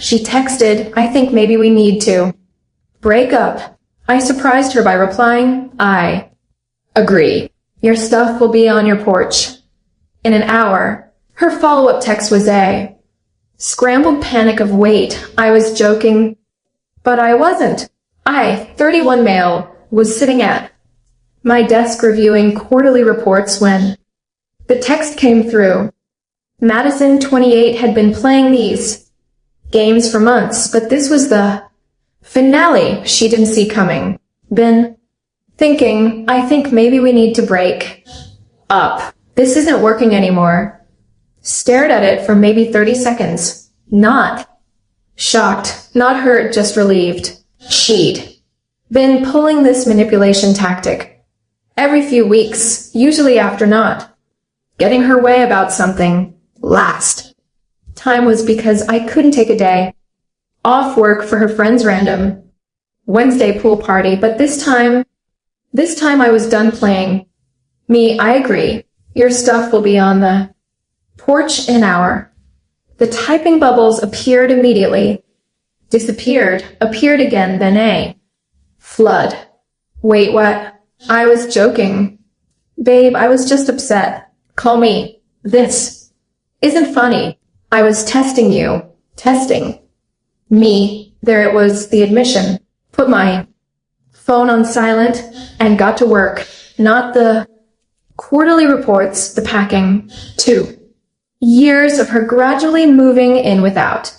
She texted, I think maybe we need to break up. I surprised her by replying, I agree. Your stuff will be on your porch in an hour. Her follow-up text was a scrambled panic of wait, I was joking, but I wasn't. I, 31 male, was sitting at my desk reviewing quarterly reports when the text came through. Madison, 28, had been playing these games for months, but this was the finale she didn't see coming. Been thinking, I think maybe we need to break up. This isn't working anymore. Stared at it for maybe 30 seconds. Not shocked, not hurt, just relieved. She'd been pulling this manipulation tactic every few weeks, usually after not getting her way about something. Last time was because I couldn't take a day off work for her friend's random Wednesday pool party, but this time I was done playing. Me, I agree. Your stuff will be on the porch in an hour. The typing bubbles appeared immediately, disappeared, appeared again, then a flood. Wait, what? I was joking. Babe, I was just upset. Call me. This isn't funny. I was testing you. Testing me. There it was, the admission. Put my phone on silent and got to work. Not the quarterly reports, the packing. 2 years of her gradually moving in without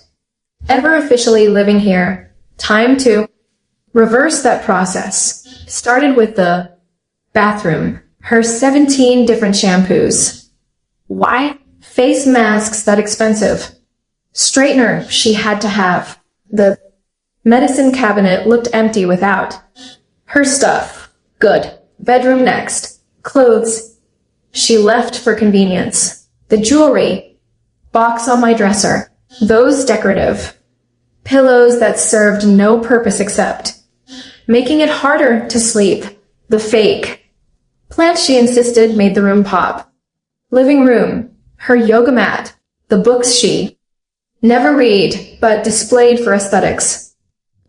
ever officially living here. Time to reverse that process. Started with the bathroom. Her 17 different shampoos. Why? Face masks that expensive. Straightener she had to have. The medicine cabinet looked empty without her stuff. Good. Bedroom next. Clothes she left for convenience. The jewelry box on my dresser. Those decorative pillows that served no purpose except making it harder to sleep. The fake plant she insisted made the room pop. Living room. Her yoga mat. The books she never read, but displayed for aesthetics.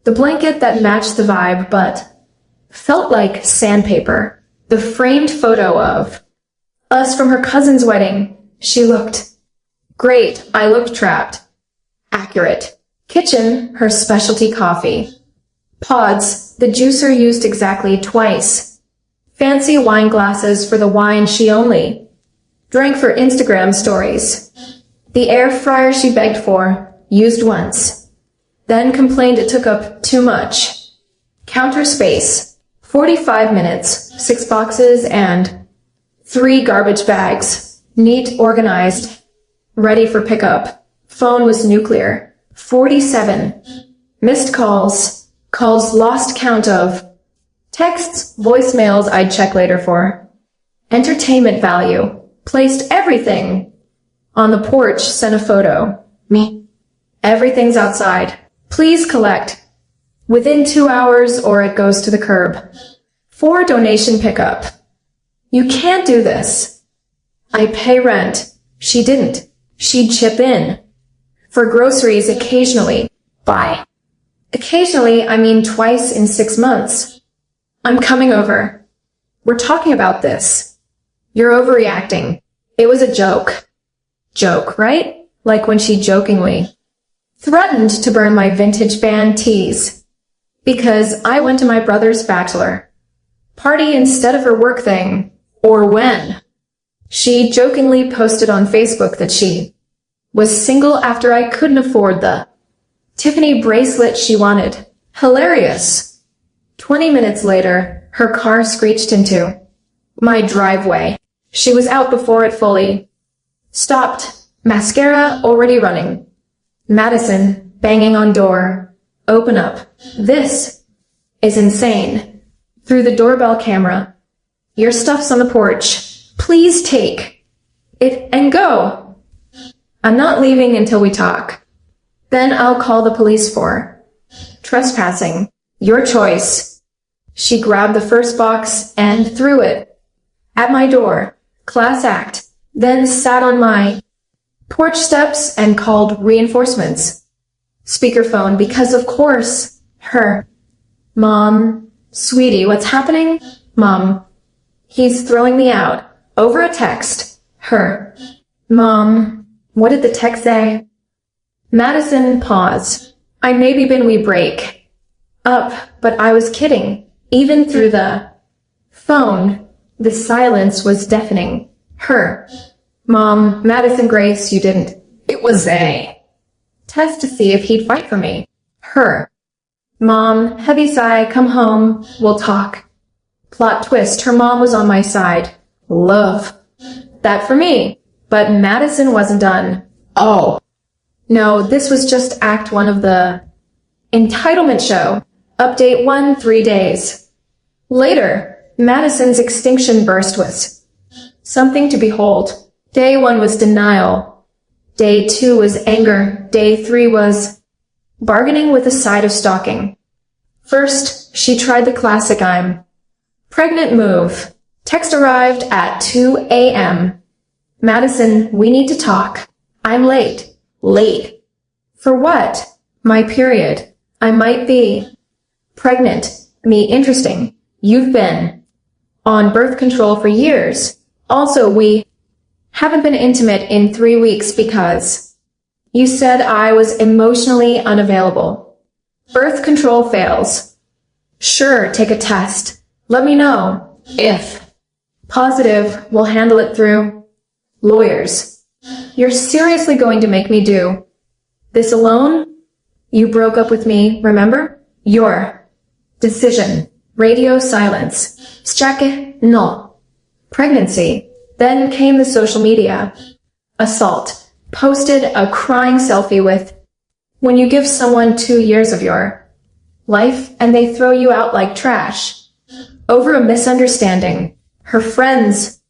The blanket that matched the vibe, but felt like sandpaper. The framed photo of us from her cousin's wedding. She looked great. I looked trapped. Accurate. Kitchen, her specialty coffee. Pods, the juicer used exactly twice. Fancy wine glasses for the wine she only drank for Instagram stories. The air fryer she begged for, used once. Then complained it took up too much. Counter space, 45 minutes, 6 boxes and 3 garbage bags. Neat, organized, ready for pickup. Phone was nuclear. 47. Missed calls. Calls lost count of. Texts, voicemails I'd check later for. Entertainment value. Placed everything on the porch, sent a photo. Me. Everything's outside. Please collect. Within 2 hours or it goes to the curb. For donation pickup. You can't do this. I pay rent. She didn't. She'd chip in. For groceries occasionally. Buy. Occasionally, I mean twice in 6 months. I'm coming over. We're talking about this. You're overreacting. It was a joke. Joke, right? Like when she jokingly threatened to burn my vintage band tees because I went to my brother's bachelor party instead of her work thing. Or when she jokingly posted on Facebook that she was single after I couldn't afford the Tiffany bracelet she wanted. Hilarious. 20 minutes later, her car screeched into my driveway. She was out before it fully stopped. Mascara already running. Madison banging on door. Open up. This is insane. Through the doorbell camera. Your stuff's on the porch. Please take it and go. I'm not leaving until we talk. Then I'll call the police for trespassing. Your choice. She grabbed the first box and threw it at my door. Class act. Then sat on my porch steps and called reinforcements. Speakerphone because of course, her. Mom, sweetie, what's happening? Mom, he's throwing me out. Over a text. Her. Mom, what did the text say? Madison, pause. I maybe been we break up, but I was kidding. Even through the phone, the silence was deafening. Her. Mom, Madison Grace, you didn't. It was a test to see if he'd fight for me. Her. Mom, heavy sigh, come home, we'll talk. Plot twist, her mom was on my side. Love. That for me. But Madison wasn't done. Oh. No, this was just act 1 of the entitlement show. Update 1, 3 days. Later, Madison's extinction burst was something to behold. Day 1 was denial. Day 2 was anger. Day 3 was bargaining with a side of stalking. First, she tried the classic I'm pregnant move. Text arrived at 2 a.m. Madison, we need to talk. I'm late. Late. For what? My period. I might be pregnant. Me interesting. You've been on birth control for years. Also, we haven't been intimate in 3 weeks because you said I was emotionally unavailable. Birth control fails. Sure, take a test. Let me know. If positive, we'll handle it through lawyers. You're seriously going to make me do this alone? You broke up with me, remember? Your decision. Radio silence. Szczeky, no. Pregnancy. Then came the social media. Assault. Posted a crying selfie with when you give someone 2 years of your life and they throw you out like trash. Over a misunderstanding. Her friends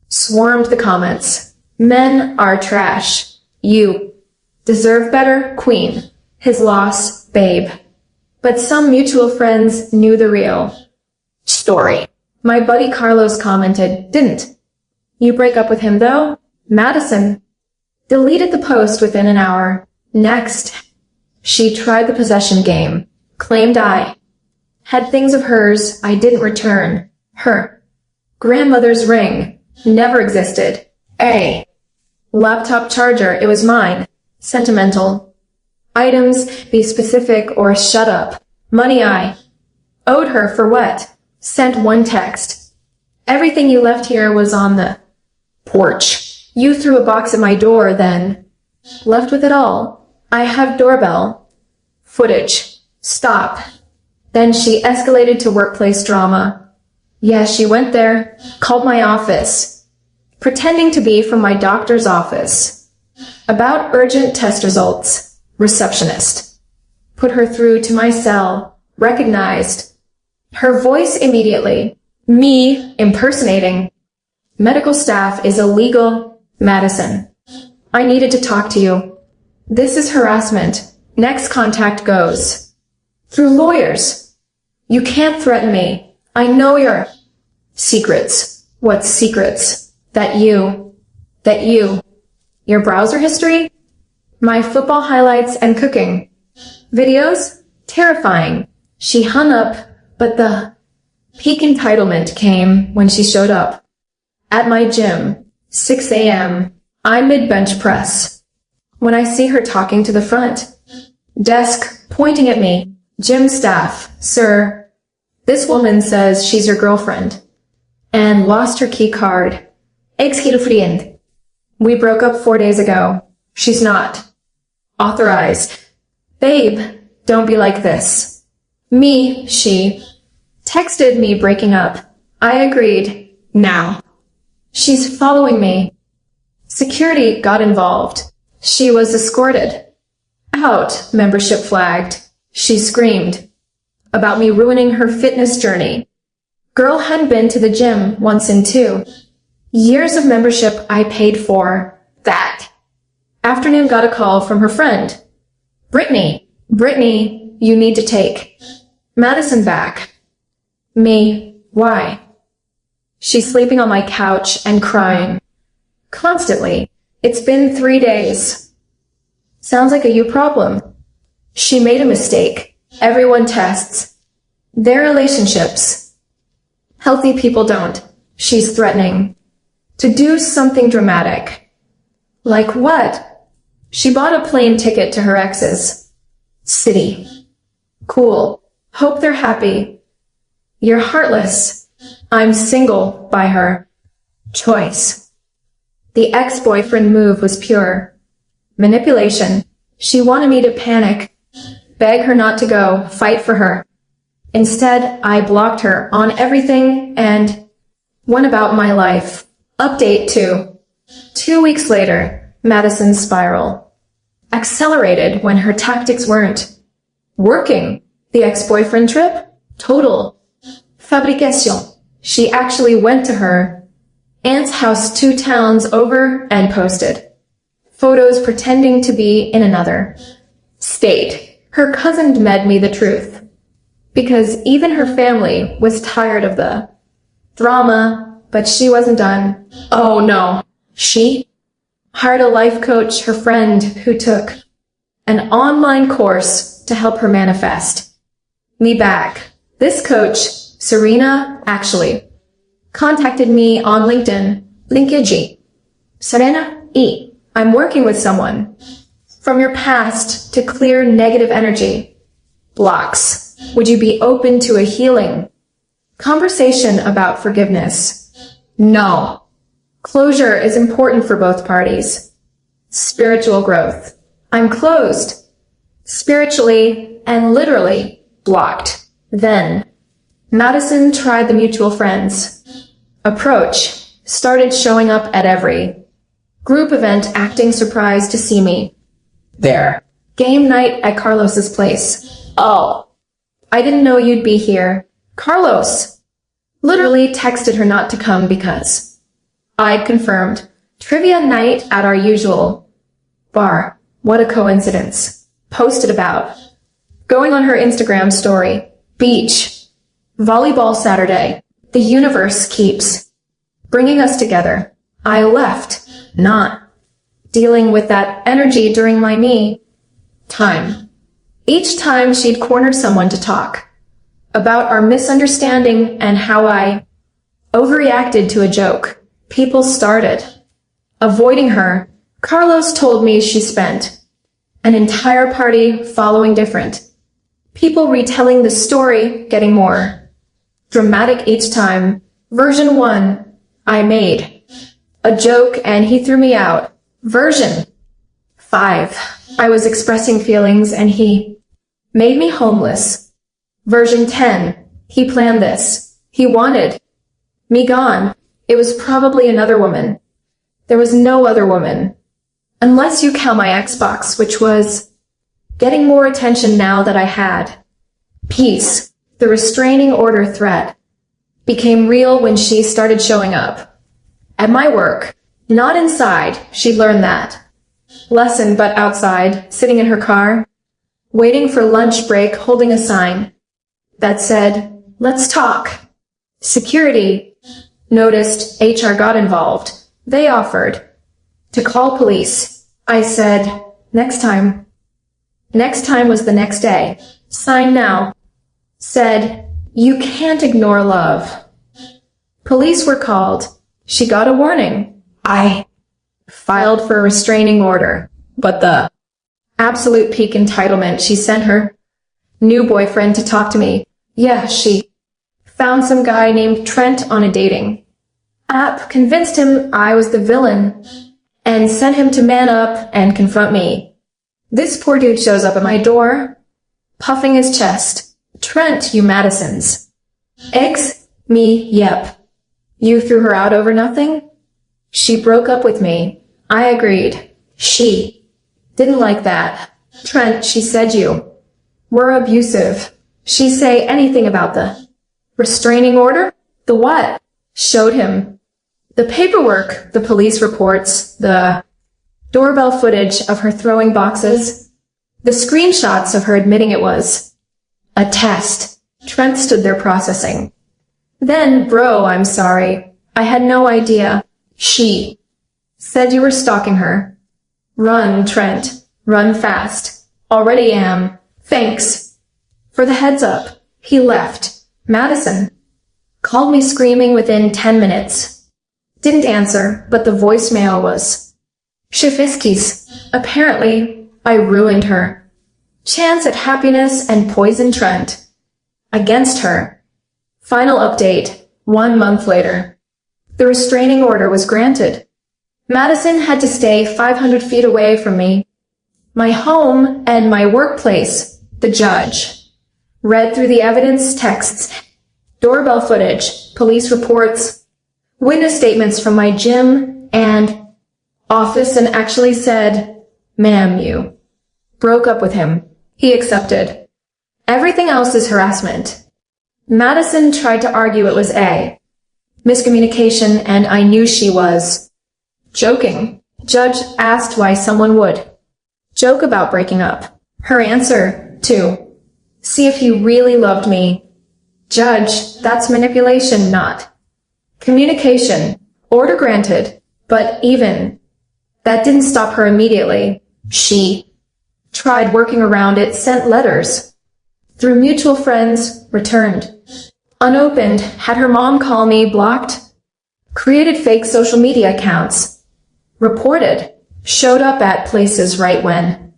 swarmed the comments. Men are trash. You deserve better, queen. His loss, babe. But some mutual friends knew the real story. My buddy Carlos commented, didn't you break up with him though? Madison deleted the post within an hour. Next, she tried the possession game. Claimed I had things of hers I didn't return. Her grandmother's ring never existed. A laptop charger, it was mine. Sentimental items, be specific or shut up. Money I owed her for what? Sent 1 text. Everything you left here was on the porch. You threw a box at my door, then left with it all. I have doorbell footage. Stop. Then she escalated to workplace drama. Yeah, she went there, called my office, pretending to be from my doctor's office. About urgent test results. Receptionist. Put her through to my cell. Recognized her voice immediately. Me impersonating. Medical staff is illegal. Madison. I needed to talk to you. This is harassment. Next contact goes through lawyers. You can't threaten me. I know your secrets. What secrets? That you, your browser history? My football highlights and cooking videos? Terrifying. She hung up, but the peak entitlement came when she showed up. At my gym, 6 a.m., I'm mid-bench press. When I see her talking to the front desk, pointing at me, gym staff, sir, this woman says she's your girlfriend and lost her key card. Ex-girlfriend. We broke up 4 days ago. She's not authorized. Babe, don't be like this. Me, she texted me breaking up. I agreed. Now. She's following me. Security got involved. She was escorted out, membership flagged. She screamed about me ruining her fitness journey. Girl hadn't been to the gym once in 2 years of membership I paid for. That afternoon got a call from her friend. Brittany, you need to take Madison back. Me, why? She's sleeping on my couch and crying. Constantly. It's been 3 days. Sounds like a you problem. She made a mistake. Everyone tests their relationships. Healthy people don't. She's threatening to do something dramatic. Like what? She bought a plane ticket to her ex's city. Cool. Hope they're happy. You're heartless. I'm single by her choice. The ex-boyfriend move was pure manipulation. She wanted me to panic, beg her not to go, fight for her. Instead, I blocked her on everything and went about my life. Update 2. 2 weeks later, Madison's spiral accelerated when her tactics weren't working. The ex-boyfriend trip? Total fabrication. She actually went to her aunt's house 2 towns over and posted photos pretending to be in another state. Her cousin med me the truth, because even her family was tired of the drama, but she wasn't done. Oh no. She hired a life coach, her friend, who took an online course to help her manifest me back. This coach, Serena, actually contacted me on LinkedIn. Serena E. I'm working with someone from your past to clear negative energy blocks. Would you be open to a healing conversation about forgiveness? No. Closure is important for both parties. Spiritual growth. I'm closed. Spiritually and literally blocked. Then, Madison tried the mutual friends approach, started showing up at every group event, acting surprised to see me there. Game night at Carlos's place. Oh, I didn't know you'd be here. Carlos literally texted her not to come because I'd confirmed. Trivia night at our usual bar. What a coincidence. Posted about going on her Instagram story. Beach. Volleyball Saturday. The universe keeps bringing us together. I left, not dealing with that energy during my me time. Each time she'd corner someone to talk about our misunderstanding and how I overreacted to a joke. People started avoiding her. Carlos told me she spent an entire party following different people, retelling the story, getting more dramatic each time. Version 1, I made a joke and he threw me out. Version 5, I was expressing feelings and he made me homeless. Version 10, he planned this. He wanted me gone. It was probably another woman. There was no other woman. Unless you count my Xbox, which was getting more attention now that I had peace. The restraining order threat became real when she started showing up at my work. Not inside, she learned that lesson, but outside, sitting in her car, waiting for lunch break, holding a sign that said, "Let's talk." Security noticed, HR got involved. They offered to call police. I said, next time. Next time was the next day. Sign now. Said, you can't ignore love. Police were called. She got a warning. I filed for a restraining order. But the absolute peak entitlement, she sent her new boyfriend to talk to me. Yeah, she found some guy named Trent on a dating app, convinced him I was the villain, and sent him to man up and confront me. This poor dude shows up at my door, puffing his chest. Trent, you Madisons. Eggs? Me, yep. You threw her out over nothing? She broke up with me. I agreed. She didn't like that. Trent, she said you were abusive. She say anything about the restraining order? The what? Showed him the paperwork, the police reports, the doorbell footage of her throwing boxes, the screenshots of her admitting it was a test. Trent stood there processing. Then, bro, I'm sorry. I had no idea. She said you were stalking her. Run, Trent. Run fast. Already am. Thanks for the heads up. He left. Madison called me screaming within 10 minutes. Didn't answer, but the voicemail was Shafiski's. Apparently, I ruined her. Chance at happiness and poisoned Trent. Against her. Final update, 1 month later. The restraining order was granted. Madison had to stay 500 feet away from me. My home and my workplace, the judge. Read through the evidence, texts, doorbell footage, police reports, witness statements from my gym and office, and actually said, "Ma'am, you broke up with him." He accepted. Everything else is harassment. Madison tried to argue it was a miscommunication, and I knew she was joking. Judge asked why someone would joke about breaking up. Her answer, to see if he really loved me. Judge, that's manipulation, not communication. Order granted. But even that didn't stop her immediately. She tried working around it, sent letters through mutual friends, returned unopened, had her mom call me, blocked, created fake social media accounts, reported, showed up at places right when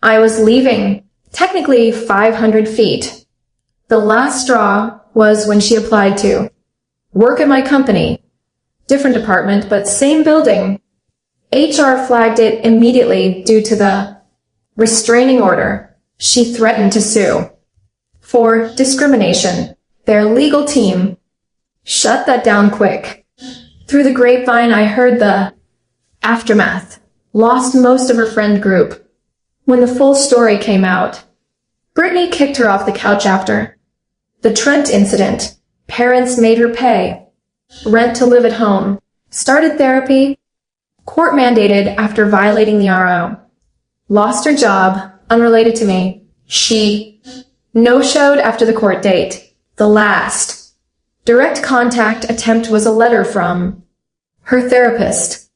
I was leaving, technically 500 feet. The last straw was when she applied to work at my company. Different department, but same building. HR flagged it immediately due to the restraining order. She threatened to sue for discrimination. Their legal team shut that down quick. Through the grapevine, I heard the aftermath. Lost most of her friend group. When the full story came out, Brittany kicked her off the couch after the Trent incident. Parents made her pay rent to live at home. Started therapy. Court mandated after violating the RO. Lost her job, unrelated to me. She no-showed after the court date. The last direct contact attempt was a letter from her therapist,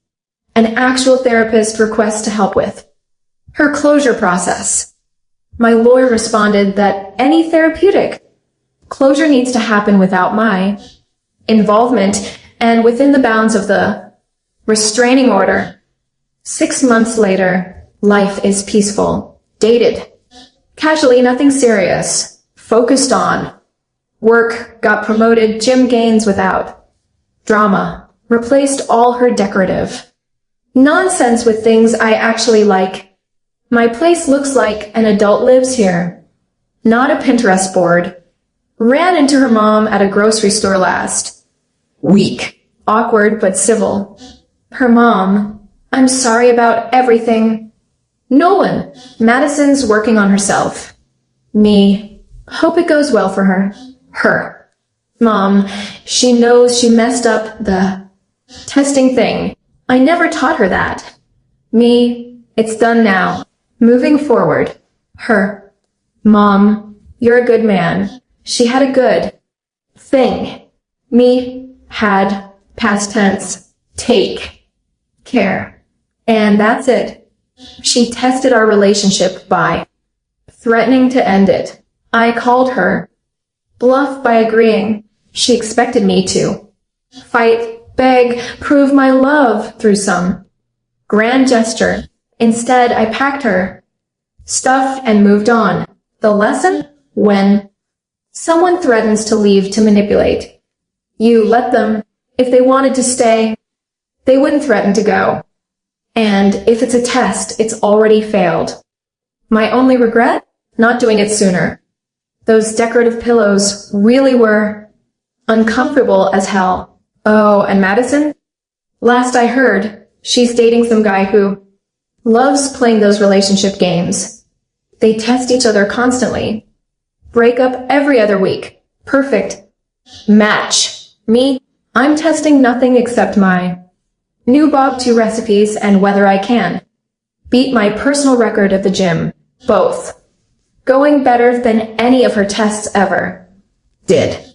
an actual therapist request to help with her closure process. My lawyer responded that any therapeutic closure needs to happen without my involvement and within the bounds of the restraining order. 6 months later, life is peaceful. Dated. Casually, nothing serious. Focused on work, got promoted, gym gains without drama. Replaced all her decorative nonsense with things I actually like. My place looks like an adult lives here, not a Pinterest board. Ran into her mom at a grocery store last week. Awkward but civil. Her mom, "I'm sorry about everything." Nolan, Madison's working on herself. Me, hope it goes well for her. Her mom, she knows she messed up the testing thing. I never taught her that. Me, it's done now. Moving forward. Her mom, you're a good man. She had a good thing. Me, had past tense. Take care. And that's it. She tested our relationship by threatening to end it. I called her bluff by agreeing. She expected me to fight, beg, prove my love through some grand gesture. Instead, I packed her stuff and moved on. The lesson? When someone threatens to leave to manipulate, you let them. If they wanted to stay, they wouldn't threaten to go. And if it's a test, it's already failed. My only regret? Not doing it sooner. Those decorative pillows really were uncomfortable as hell. Oh, and Madison? Last I heard, she's dating some guy who loves playing those relationship games. They test each other constantly. Break up every other week. Perfect match. Me, I'm testing nothing except my new Bob 2 recipes and whether I can beat my personal record at the gym. Both going better than any of her tests ever did.